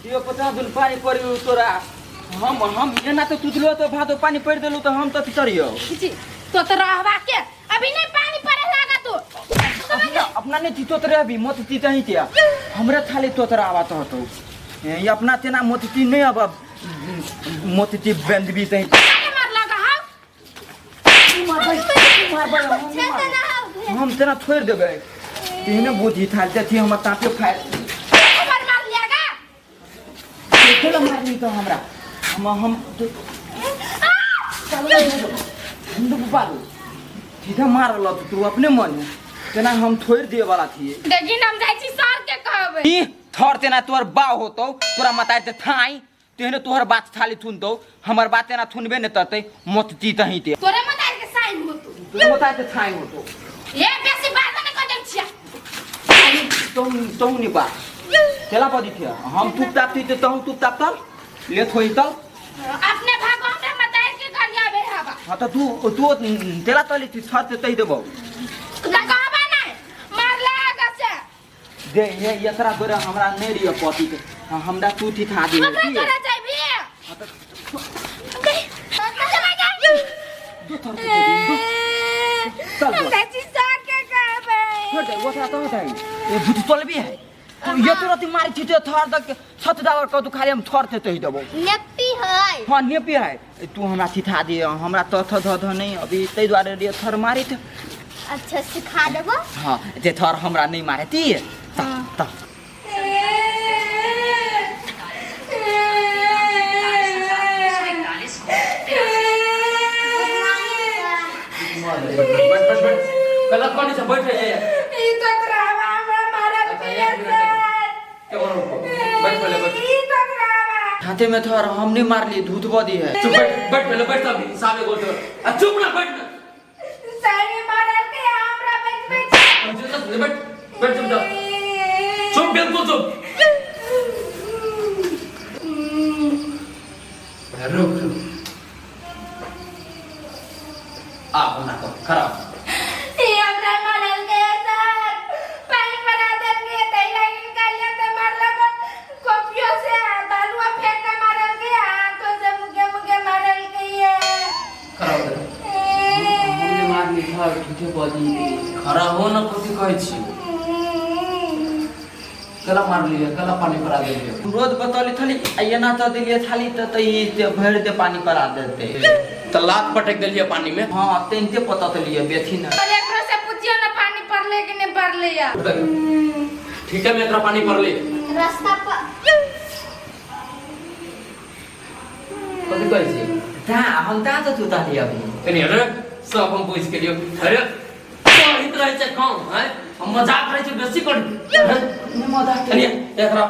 यो पचास दिन पानी पर्यो तोरा हम एना तो तुदलो तो भादो पानी पड़ देलु तो हम तो तरियो जी तो रहवा के अभी नहीं पानी पड़े लागा तू अपना ने तीतो तरे अभी मत तीता ही तिया हमरा थाली तो तरा आवा तो ये अपना तेना मत ती नहीं अब मत ती बंद भी तही मार लगा हम तेना छोड़ देबे तीने बुद्धि थालते थी हम ताते खाए मार लियागा चलो मारनी तो हमरा हम तो चलो बालू सीधा मारल तू अपने मन तेना हम छोड़ दिए वाला थी लेकिन हम जाई छी सर के कहबे ई थोर तेना तोर बा होतो तोरा मताई ते थाई तेने तोहर बात थाली थुनतो हमर बात तेना थुनबे न तते मत ती तही ते तोरे मताई के साइन होतो तोर मताई ते थाई होतो ये बेसी बात न कर छिया तुम नि बा तेला पदी थिया हम तुप तापती ते तहु तुप तापतल ले थोई तल अपने भागो हमरे मताई के कर जाबे हवा हां त तू तेला तली थी छत तही देबो लगाबा नहीं मार लागा से दे ये यतरा गोरा हमरा नै रियो पति के हमरा तू थी था दे हमरा तोरा जाबी दो थर के दे चल हम जाई सर के कहबे हट वो तो होता है ये भूत तोल भी है तो ये तो रति मारी थी तो थर तक छत दावर क तू खाली हम थर ते तही देबो नेपी है हां नेपी है तू हमरा सिखा दे हमरा त ध नहीं अभी तै द्वारे रे थर मारी थ अच्छा सिखा देबो हां जे थर हमरा नहीं मारे ती त बस गलत पानी से बैठ रहे हैं ई तो करावा हमरा मारल के क्या बोलो बैठ पहले बैठ ई तो करावा हाथे में थर हम नहीं मार ली धूत बदी है चुप बैठ पहले बैठ सब सामने बोल दो चुप ना बैठ ना सारी मारल के हमरा बैठ बैठ बैठ चुप जा चुप बिल्कुल चुप रुक आ होना तो खराब ये हमरा मारल के सर पानी बना दे के तैला निकाल लिया तो मार लगा कॉपियों से बालुआ फेंक के मारल के हाथों से मुके मारल के ये खराब हमने मार ली था ठिके बदी खराब हो ना कथि कहै छी कला मार लिया कला पानी करा दे लिया रोज बतौली थली आयना त दिलिए थाली त तई भर दे पानी करा देते तो लात पटक दिलिए पानी में हां तेनते पता त लिए बेथी न और एकरो से पूछियो ना पानी पड़ले कि नहीं पड़ले या ठीक है मैं एकरा पानी पर ले रास्ता पर कथि कहै छी ता हम ता त तू ताली अभी कनी अरे सब हम पूछ के लियो अरे तो इतना है कौन है हम मजाक करे छी बेसी कर ने मजाक कनी एकरा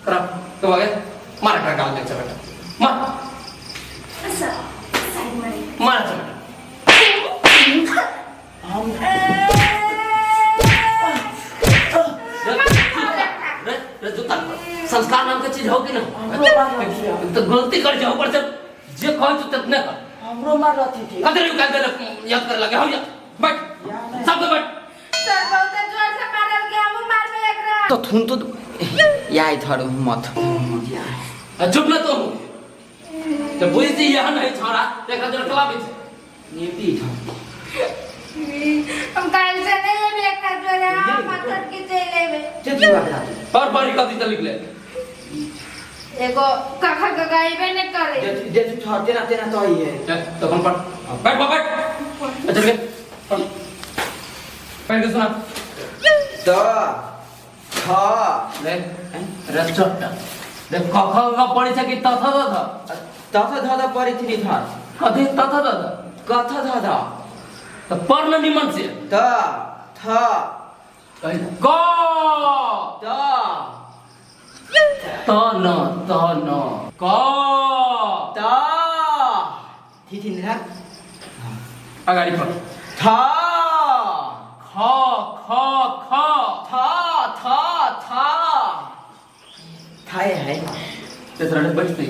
करा तो आगे मार एकरा गाल दे बेटा मार अच्छा साइड में मार बेटा हम रे जूता संस्कार नाम के चीज हो कि ना तो गलती कर जाओ पर जब जे कहै छ ततने कर हमरो मार रही थी कदर यू काल याद कर लगे हो जा बैठ सब बैठ सर बहुत जोर से मारल के हम मारबे एकरा तो थुन तो याई थर मत चुप ना तो तो बुझती यह नहीं छोरा देखा जरा कला भी नीति था हम काल से नहीं भी एक जोरे हम मतलब के चले में चेती बात और बारी कथि त लिख ले एगो कखा गगाइबे ने करे जे तू थर तेरा तेरा तो ही है तो कौन पढ़ बैठ अच्छा के पढ़ के सुना द ख ले रेस्टोरेंट देख कखा का पढ़ी छ कि तथा था तथ ध परि थी थर कथि तथा था कथ ध तो पढ़ न निमन से त थ कहि क त त न क त थी निरा अगाडि पढ थ ख ख ख थ थाय है तेसरा बैठते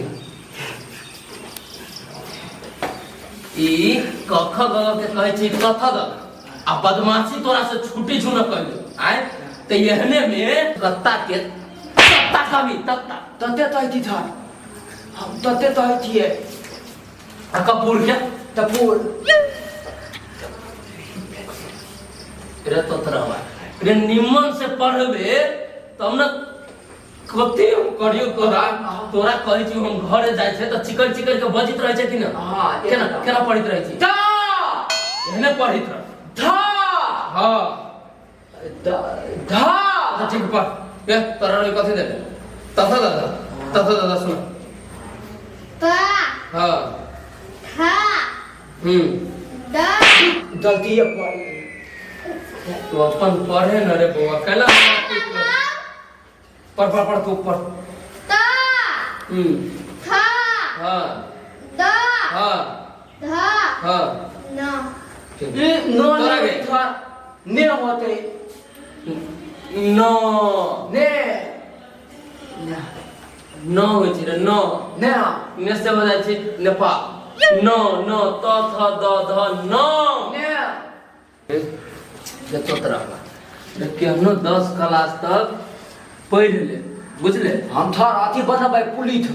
ई कख ग के कहै छी कथ द आ बदमाशी तोरा से छुटी छु न कहले आय त एहने में कत्ता के तत्ता कभी तत्ता तते तो थी था हम तते तो थी है कपूर क्या तपूर रे तो तरह रे निम्न से पढ़बे तब न कते हम करियो तोरा कहै छी हम घरे जाय छै त चिकन चिकन के बजित रहै छै कि न हां केना केना पढ़ित रहै छी धा एहने पढ़ित रह धा हां धा ठीक पढ़ ये तोरा रे कथि दे तथा दादा सुन ता हां खा दा जल्दी ये पढ़ तू अपन पढ़े न रे बउआ केना पढ़ तू पढ़ ता खा हां दा हां धा हां न ये नो तोरा गे था ने होते नो ने न होइ छै रे न ने ने से बजाय छै नेपाल न न त थ द ध न ने देखो तरह रे केहनो 10 क्लास तक पढ़ ले बुझले हम था अथी बनबै पुलिस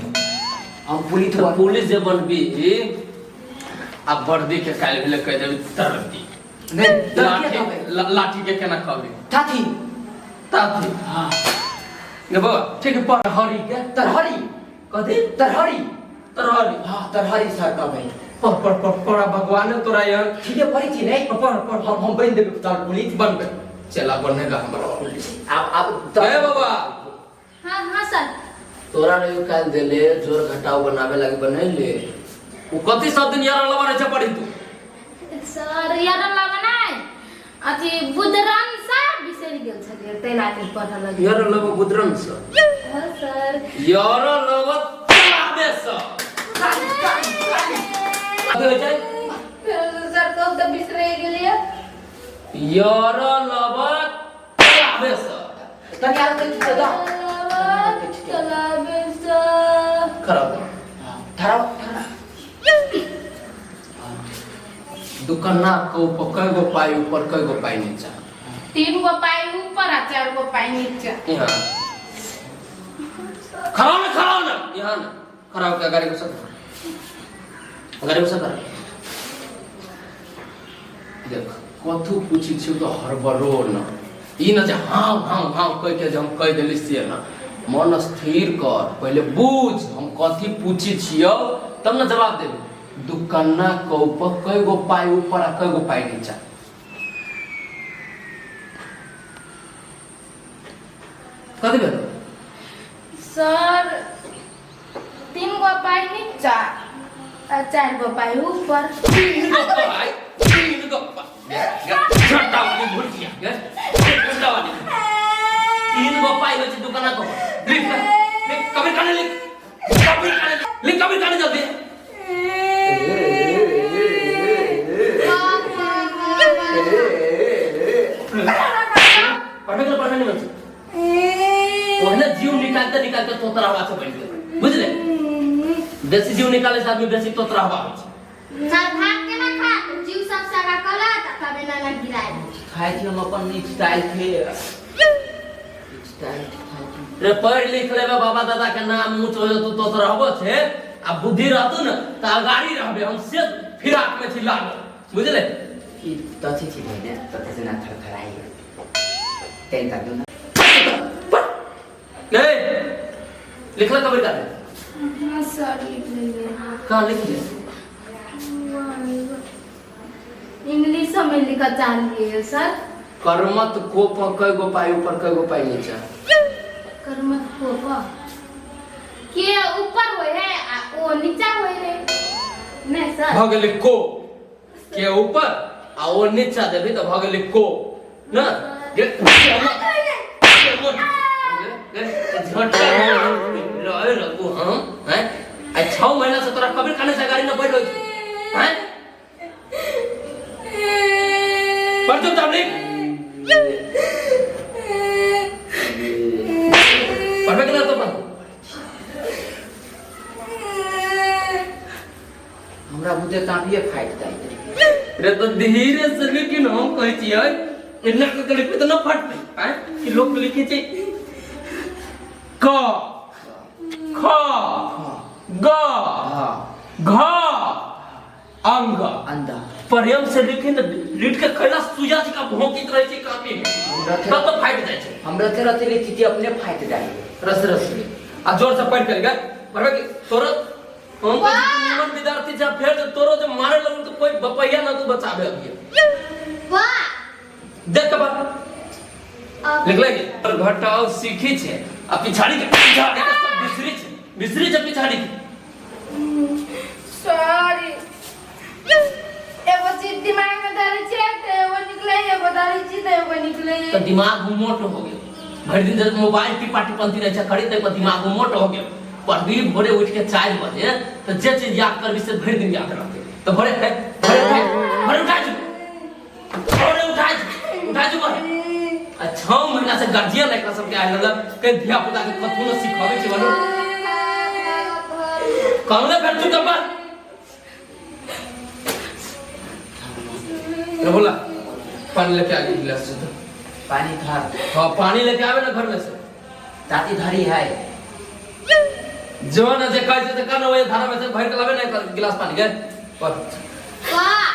हम पुलिस तो पुलिस जे बनबी आ वर्दी के काल भेले कह देबी तरती ने लाठी के केना कहबी ताथी ताती हां ने बाबा ठीक है पढ़ हरी के तरहरी कथी तरहरी तरहरी हां तरहरी सर का भाई पढ़ भगवान ने तोरा यहाँ ठीक है पढ़ी थी नहीं पढ़ हम बन देबे तार पुलिस बनबे चला बनेगा हमारा पुलिस अब ए बाबा हां हां सर तोरा रे काल देले जोर घटाव बनावे लागे बनैले उ कथि सब दिन यार लवा रहे पढ़ी तू सर यार लगनाय अथी बुधराम सा बिसर गेल छलिए तैला के पढ़ा लगे यार लवा बुद्रन स हां सर यार लवा तलाबे स अबे हो जाए सर को तो बिसरे गेलिए यार लवा तलाबे स तनी आर के चीज दा तलाबे सा खराब धराओ दुकाना को कई गो पाई ऊपर कई गो पाई नीचा 3 गो पाई ऊपर आ 4 गो पाई नीचे यहाँ खराब ना यहाँ ना खराब क्या गाड़ी को सब देख कथु पूछी छी तो हरबरो न ई न जे हां कह के जे हम कह देली से न मन स्थिर कर पहले बूझ हम कथि पूछी छियो तब न जवाब देबे दुकाना को ऊपर कई गो पाई ऊपर आ कई गो पाई नीचा कथि भेल सर 3 गो पाई नीचा आ 4 गो पाई ऊपर 3 गो झटा वाली भुड़किया झटा वाली 3 गो पाई होची दुकाना को लिख कभी काने लिख कभी काने जल्दी पढ़ने नहीं बच्चे वो है ना जीव निकालते तोतरा हवा से बैठ गए बुझले देसी जीव निकाले से आदमी बेसी तोतरा हवा होय सर भात के ना खा जीव सब सारा कला तबे ना गिराए खाई थी हम अपन स्टाइल थे रे पढ़ लिख लेबे बाबा दादा के नाम ऊंच हो तो तोतरा हवा छे आ बुद्धि रहतो न त अगाड़ी रहबे हम से फिराक में थी लागल बुझले ई तथी थी ने तथे से ना थरथराई तेन तक ना नहीं लिखला कभी का हां सर लिख लेंगे कहां लिख ले इंग्लिश में लिखा चाहिए सर कर्मत को कई गो पाई ऊपर कई गो पाई नीचा कर्मत को के ऊपर होय है आ ओ नीचा होय रे नहीं सर भगले को के ऊपर आ ओ नीचा देबी त भगले को ना झटा रहे रघु हम हैं आ 6 महीना से तोरा कभी खाने से गाड़ी न बैठ होई हैं पर जो तबलीग पढ़बे के ना तो पढ़ हमरा बुझे कांपिए फाइट जाई रे तो धीरे से लेकिन हम कहै छियै इतना के लिख पे तो न फट हैं कि लोग लिखे छै क ख ग घ अंग अंडा प्रेम से लिखी न लिख के कैलाश सुजा जी का भौंकित रहे छै कापी में तब तो फाइट जाय छै। हमरा के रहते लिखती अपने फाइट जाए रस रस आ जोर से पढ़ कर गए पढ़बे कि तोरो हम तो निमन विद्यार्थी जब फेर तो तोरो जो मारे लगन तो कोई बपैया ना तू बचाबे अभी वाह देख के बात लिख लेगे और घटाओ सीखी छे आ पिछाड़ी के सब बिसरी छे पिछाड़ी के सॉरी एगो चीज दिमाग में धरे छै त एगो निकले एगो धरे छी त एगो निकले तो दिमाग मोट हो गया भर दिन जब मोबाइल टिपा टिपंती रहे खड़ी तो दिमाग मोट हो गया पर भी भोरे उठ के 4 बजे तो जे चीज याद करबी से भर दिन याद रहते तो भोरे उठा जो आ 6 महीना से गार्जियन एक सब के आइ लग के धिया पुता के कथु न सिखावे छै बोलो कौन फेर तू कब रे बोला पानी लेके आ गई गिलास से पानी था हां पानी लेके आवे ना घर में से ताती धारी है जवान जे कहै छै त कन ओए धारा में से भर के लावे ना गिलास पानी के पर वाह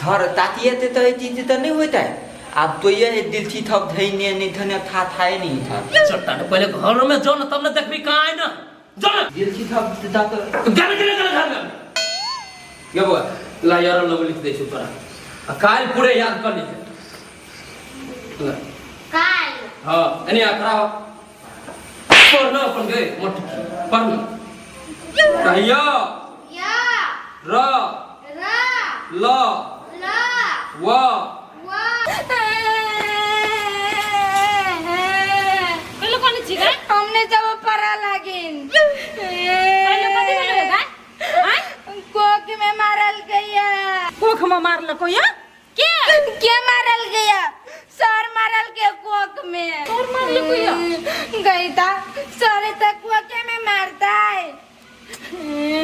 थर ताती है तो ये चीज तो नहीं होता है अब तो ये दिल थी थक धइने नहीं धने था नहीं था चट्टा तो पहले घर में जो न तब न देखबी कहां है ना जो न दिल थी थक ता तो गल घर में ये बोल ला यार लोग लिख दे छु तोरा आ काल पूरे याद कर ली काल हां एनी आकरा पर न अपन गए मोट पर न कहियो या र रा ल ला व हेलो कौन छी गे हमने जब परा लागिन हेलो कथि भेलै गे हां कोक में मारल गया कोख में मारल को या के मारल गया सर मारल के कोक में सर मारल को या गई था सर तक कोक में मारता है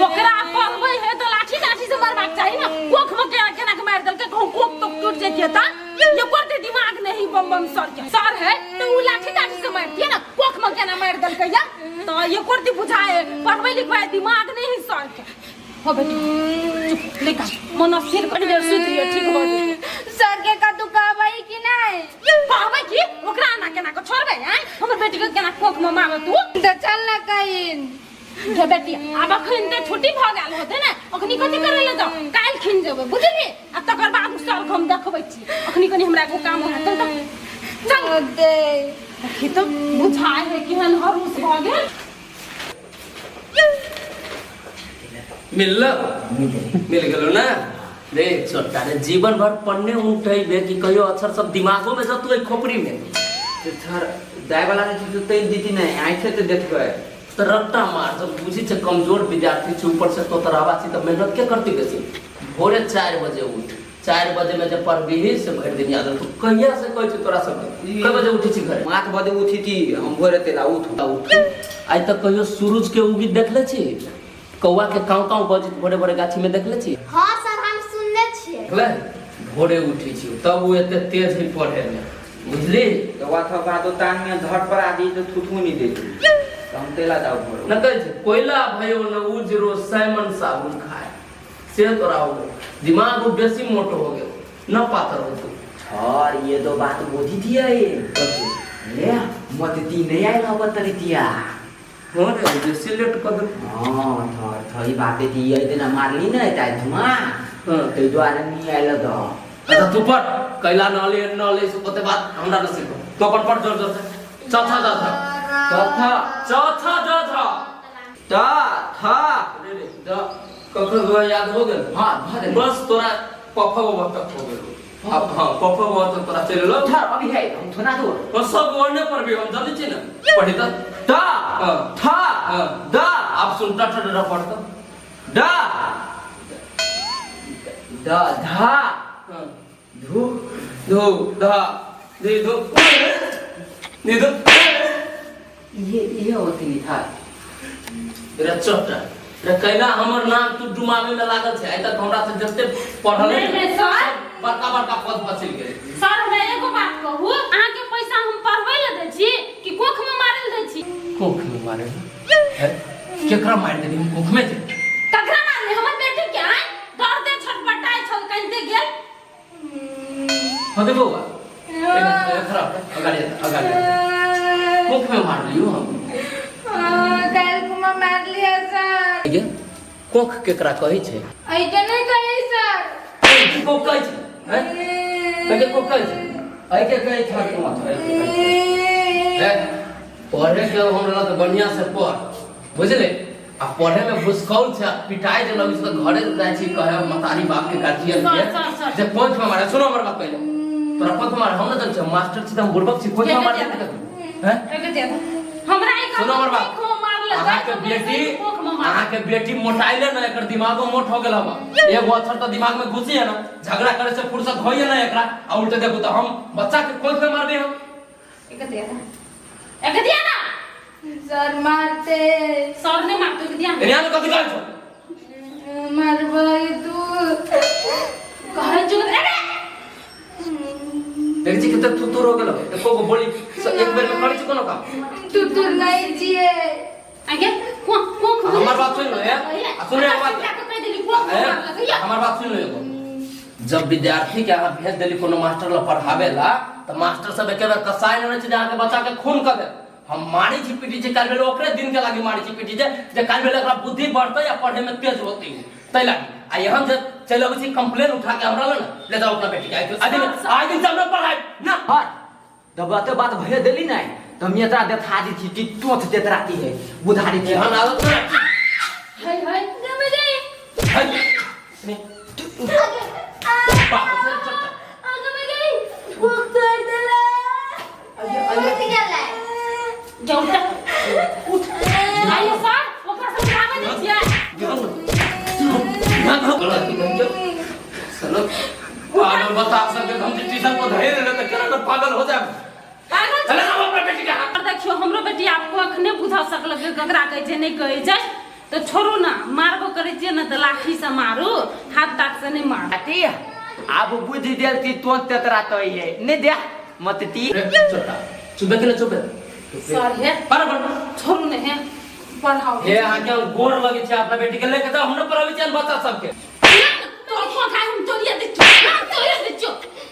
ओकरा पकबै है तो लाठी से मारबाक चाही ना कोख में केना के मार देल के कोख तो टूट जेते ता ये करते दिमाग नहीं बम सर है तो उ लाठी से मारती है ना कोख में केना मार देल के या तो ये करती बुझाए पढ़बै लिखबै दिमाग नहीं सर के हो बेटी चुप लेका मन सिर कट गेल सुतिए ठीक हो सर के कतु कहबै कि नहीं कहबै कि ओकरा ना केना को छोड़बै हैं हमर बेटी के केना कोख में मार तू तो चल ना कहीं जे बेटी अब अखन ते छुट्टी भ गेल होते ने अखनी कथि करे ले जाओ काल खिन जेबै बुझली आ तकर बाद सर हम देखबै छी अखनी कनी हमरा को काम है त चल दे अखी तो बुझाय है कि हन हरूस भ गेल मिल गेलो ना देख छोटा रे जीवन भर पढ़ने उठैबे कि कहियो अक्षर सब दिमागो में जतु खोपड़ी में सर दाई वाला ने तो तेल दीती नहीं आंखें तो देखबै तो रट्टा मार जब बुझी छ कमजोर विद्यार्थी छ ऊपर से तो तरावा छी तो मेहनत के करती कैसे भोरे 4 बजे उठ 4 बजे में जब पढ़बी से भर दिन याद तो कहिया से कहै छ तोरा सब कै बजे उठी छी घर 5 बजे उठी थी हम भोरे तेला उठ आज तक कहियो सूरज के उगी देखले छी कौवा के काव बजित बड़े बड़े गाछी में देखले छी हां सर हम सुनले छियै देखले भोरे उठी छी तब वो एते तेज ही पढ़े में बुझली तो वा था बादो तान में धड़ पर आदि तो थुथु नहीं देती हम तेला जाओ भोरे न कहे छै कोयला भयो न उजरो साइमन साबुन खाए से तोरा हो दिमाग बेसी मोटो हो गयो न पातर हो तू और ये तो बात बुझी थी ये ले मत ती नहीं आए ना बतरितिया हो रे जे सिलेक्ट कर दे हां थई बातें थी ये दिन मारली ना ताई तुमा हां ते द्वारा नहीं आइल तो अच्छा तू पर कैला न ले से कोते बात हमरा न सिखो तो पर जोर जोर से चौथा जा था चौथा जा था ता था रे रे द कखो याद हो गेल हां बस तोरा पफा तक हो गेल अब हां पफा तक तोरा चले लो था अभी है हम थोना दो बस सब ओने पर भी हम जल्दी छी ना पढ़ी त ता हां था दा आप सुन टा टा पढ़ तो दा दा धा हां धु दो धा दे दो दे दो ये होती था रे चोटा रे कैला हमर नाम तू डुमावे में लागल छै आइ तक हमरा से जते पढ़ल नहीं सर बड़का बड़का पद बचल गेल सर मैं एगो बात कहू अहाँ के पैसा हम पढ़बै ले दै छी कि कोख में मारल दै छी कोख में मारे है केकरा मार देली कोख में जे ककरा मारले हमर बेटी के आय दर्दे छटपटाय छल कइते गेल होते बउआ एकरा अगाड़ी कोख में मार लियो हम काल कुमा मार लिया सर ये कोख केकरा कहै छै ऐते नहीं कही सर की कोख कहै छै हैं कहे कोख कहै छै ऐ के कहे था कि मत पढ़े के हमरा तो बढ़िया से पढ़ बुझले आ पढ़े में घुसकौल से पिटाई जे लगी तो घरे जाय छी कहे मतारी बाप के गार्जियन के जे पंच में मारे सुनो हमर बात पहले तोरा पंच मार हम न चल मास्टर छी हम बुड़बक छी पंच में मार हैं हमरा एक सुनो हमर बात अहाँ के बेटी मोटाइले न एकर दिमागो मोट हो गेल हवा एगो अक्षर तो दिमाग में घुसी है ना झगड़ा करे से फुर्सत होइए ना एकरा आ उल्टे देखो तो हम बच्चा के कोई पे मार दे हम एक दिया ना सर मारते सर ने मारतो एक दिया एरिया में कथि कहै छौ मारबई तू कहै जो अरे देख जी कितना तू हो गेल एको को बोली एक बेर में करै छी कोनो काम तू नहीं जिए आगे को हमार बात सुन लो यार सुने बात कह देली को हमार बात सुन लो एगो जब विद्यार्थी के यहाँ भेज देली कोनो मास्टर ला पढ़ावे ला तो मास्टर सब एक बार कसाई न छै जहाँ के बच्चा के खून कर दे हम मारी छी पीटी छै काल बेले ओकरे दिन के लागी मारी छी पीटी छै जे काल बेले एकरा बुद्धि बढ़तै या पढ़े में तेज होतै तै लागी आ यहाँ जे चलो छी कंप्लेन उठा के हमरा ले जाओ अपना बेटी के आज दिन से हमरा पढ़ाई ना हर जब बात भले देली नहीं तो हम एतरा देखा दी थी कि टोथ देत रहती है बुधारी थी हम आदत ना हाय हाय जमे जाई हाय नहीं पापा से चट्टा आगे में गई वो कर देला उठ गेला जाओ उठ आइए सर ओकरा से भागे दे छियै ना गलत की कहै चलो पागल बता सकते हम ट्यूशन को धैर्य ले तो केना पागल हो जाए पागल चले ना अपना बेटी के हाथ देखियो हमरो बेटी आपको अखने बुझा सकल के ककरा कहै छै नहीं कहै छै तो छोड़ू ना मारबो करै छियै ना तो लाठी से मारू हाथ ताक से नहीं मारू आती अब बुद्धि देल ती टोथ देत रहतो है नहीं दे मत ती छोटा चुप के चुप सर है पर छोड़ू ने है पढ़ाओ हे आके गोर लगे छै अपना बेटी के लेके जाओ हमने पढ़ावे छै बच्चा सबके तो को खाए हम तोरिया दे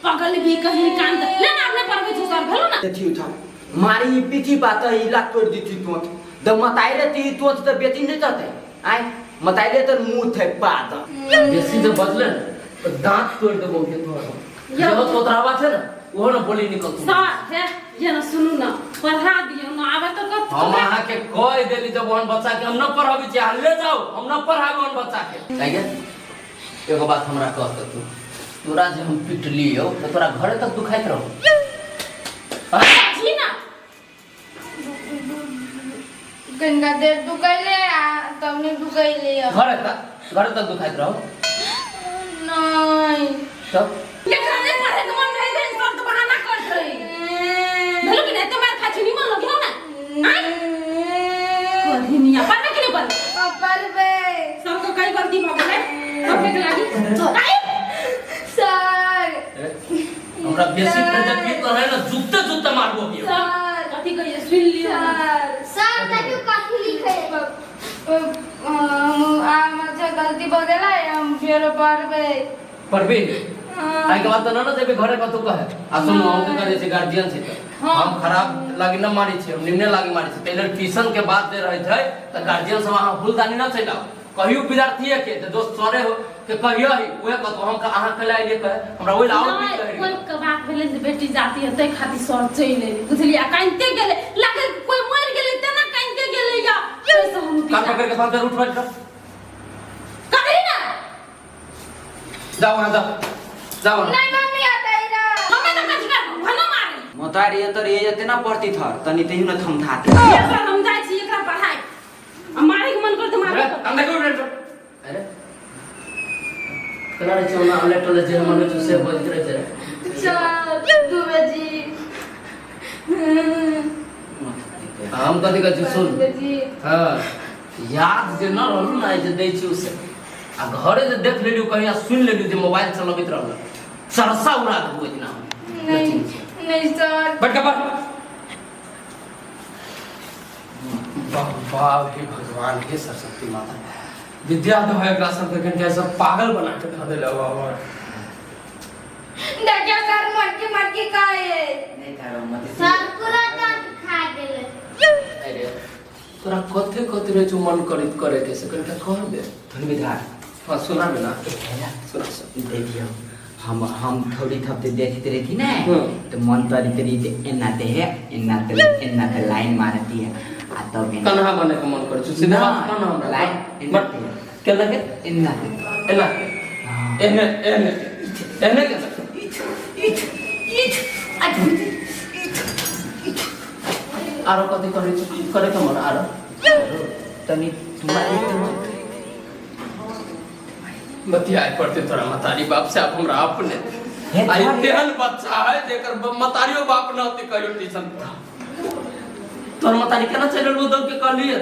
पागल भी कहीं कान ले ना अपने पढ़बै छै सर भेलो ना देखी उठा मारी पीठी बात ही ला तोड़ दी थी टोथ द मताइले ती टोथ तो बेटी नहीं जाते आय मताइले तो मुंह थे पाद बेसी जो बदले तो दांत तोड़ देबो के तोरा जब तोतरावा छै ना वो ना बोली निकल तू सर है ये ना सुनू ना पढ़ा दियो ना आवे तो कब हम अहाँ के कह देली जब हम बच्चा के हम न पढ़ाबै छी अहाँ ले जाओ हम न पढ़ाबै हम बच्चा के काहे एगो बात हमरा कह दे तू तोरा जे हम पिटलियो तो तोरा घरे तक दुखाइत रहो जी ना गंगा देर दुकैले तमने दुकैले घरे तक दुखाइत रहो नहीं तब एकरा नहीं पढ़े के मन रहे दिन पर तो बहाना करत रही भेलो कि नहीं तो मैं खाची नहीं मन लगियो ना आय कोहिनिया पर के नहीं पर पर बे सबको कई गलती भ गेले सबके लागी आय सर हमरा बेसी प्रोजेक्ट की करे ना जूते मारबो के सर कथि कहिए सुन लियो सर देखियो काठी लिखे आ मजा गलती भ गेला हम फेर पढ़बे पढ़बे आई के बात ना जेबे घरे कतौ कहे आ सुनो हम के करे छै गार्जियन छै हम खराब लागी न मारी छै हम निम्न लागी मारी छै टेलर ट्यूशन के बाद दे रहे छै त गार्जियन सब अहाँ भूलदानी न छै लाओ कहियो विद्यार्थी के त दोस्त सरे हो के कहियो ही ओए कतो हम अहाँ के लाइले कहे हमरा ओइ लाओ पीट कहे कोई के बात भेले जे बेटी जाती है तै खातिर सर चले बुझलिया कांते गेले लागे कोई मर गेले त ना कांते गेले या कैसे हम का पकड़ के साथ उठ बैठ कभी ना जाओ ना जाओ नहीं मम्मी आता है ना हमें तो कछ कर भनो मारे मतारी ये तो ये इतना पढ़ती था तनी तेहु न थम था एकरा हम जाय छी एकरा पढ़ाई मारे के मन करते मारे अंदर को बैठ अरे कलारे चौना लेटर ले जे मन में से बोल करे छै सर तू बेजी हम कथि कहै सुन बेजी हां याद जे न रहलु ना जे दै छी उसे आ घरे जे देख लेलियो कहिया सुन लेलियो जे मोबाइल चलबैत रहल सरसा उड़ा देबो इतना नहीं सर बैठ के पर वाह वाह हे भगवान हे सरस्वती माता विद्या तो है एकरा सब के कैसे पागल बना के धर देले बाबा देखियो सर मटकी का है नहीं था मत सर पूरा दांत खा गेले अरे तोरा कथे कथे रे जो मन करित करे के से कन कह दे धन विधान हां सुना में ना सुना देखियो हम थोड़ी थपते देखते रही थी ना हाँ। तो मन तरी इन्ना ते लाइन मारती है आ तब कन्हा बने के मन करे सीधा कन्हा लाइन बट के लगे इन्ना एला एने एने एने के आरो कथि करे के मन आरो तनी तुम्हारी बतिया पड़ते तोरा मतारी बाप से आप हमरा अपने आई तेहन बच्चा है जेकर मतारियो बाप न होती कहियो ट्यूशन तोर मतारी केना चलल वो दब के कहलिए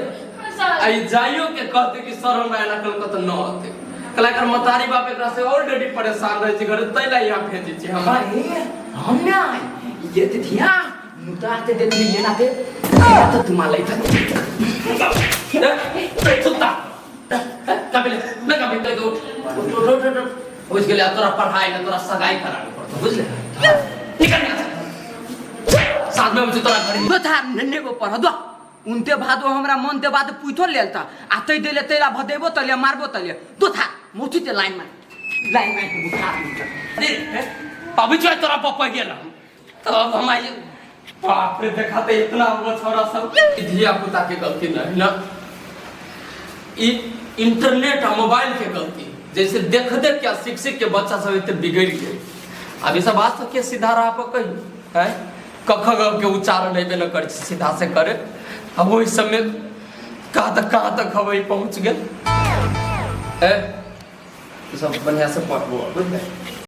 आई जाइयो के कहते कि सर हमरा एना कल कत न होते कला कर मतारी बाप एकरा से ऑलरेडी परेशान रहे छी घर तैला यहां भेजी छी हम हम ना ये तो थिया मुताते दे ये ना थे तो तुम्हारा ही था सुता कबिल न कबिल तो बुझ गेले तोरा पढ़ाई न तोरा सगाई करावे पड़तो बुझले निकल ना साथ में मुझे तोरा करी तो था नन्ने को पढ़ दो उनते भादो हमरा मन ते बाद पुइथो लेलता आते देले तेला भदेबो तले मारबो तले तो था मोठी ते लाइन में बुखा अरे अभी जो तोरा पप्पा गेल तो अब हम आई बाप रे देखाते इतना वो छोरा सब धिया पुता के गलती नहीं ना इंटरनेट और मोबाइल के गलती जैसे देख क्या शिक्षक के बच्चा सब इतने बिगड़ गए अभी सब आज तक के सीधा राह पर कही है कख ग के उच्चारण नहीं न कर सीधा से करे अब वही समय कहाँ तक हवाई पहुंच गए सब बढ़िया से पढ़बो बुझले